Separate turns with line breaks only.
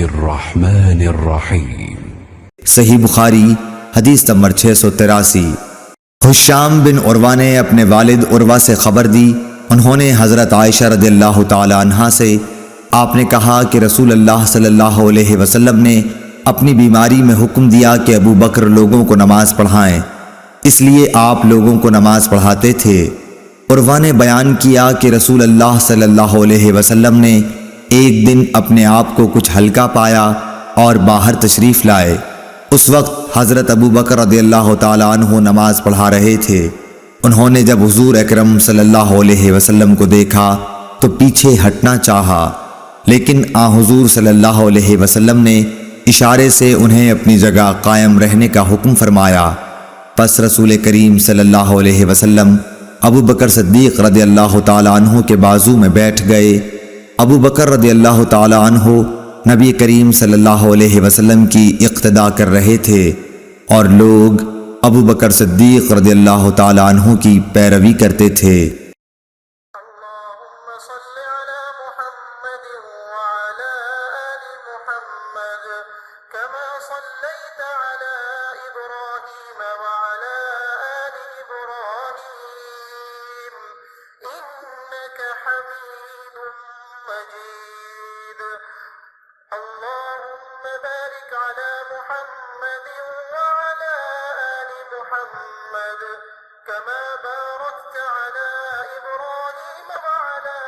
الرحمن الرحیم۔
صحیح بخاری حدیث نمبر 683۔ حشام بن عروہ نے اپنے والد عروہ سے خبر دی، انہوں نے حضرت عائشہ رضی اللہ تعالی عنہا سے آپ نے کہا کہ رسول اللہ صلی اللہ علیہ وسلم نے اپنی بیماری میں حکم دیا کہ ابو بکر لوگوں کو نماز پڑھائیں، اس لیے آپ لوگوں کو نماز پڑھاتے تھے۔ عروہ نے بیان کیا کہ رسول اللہ صلی اللہ علیہ وسلم نے ایک دن اپنے آپ کو کچھ ہلکا پایا اور باہر تشریف لائے۔ اس وقت حضرت ابو بکر رضی اللہ تعالی عنہ نماز پڑھا رہے تھے۔ انہوں نے جب حضور اکرم صلی اللہ علیہ وسلم کو دیکھا تو پیچھے ہٹنا چاہا، لیکن حضور صلی اللہ علیہ وسلم نے اشارے سے انہیں اپنی جگہ قائم رہنے کا حکم فرمایا۔ پس رسول کریم صلی اللہ علیہ وسلم ابو بکر صدیق رضی اللہ تعالی عنہ کے بازو میں بیٹھ گئے۔ ابو بکر رضی اللہ تعالی عنہ نبی کریم صلی اللہ علیہ وسلم کی اقتدا کر رہے تھے اور لوگ ابو بکر صدیق رضی اللہ تعالی عنہ کی پیروی کرتے تھے۔
اللهم صل على محمد وعلى آل محمد كما صليت على إبراهيم وعلى آل إبراهيم إنك حميد مجيد اللهم بارك على محمد وعلى آل محمد كما باركت على إبراهيم وعلى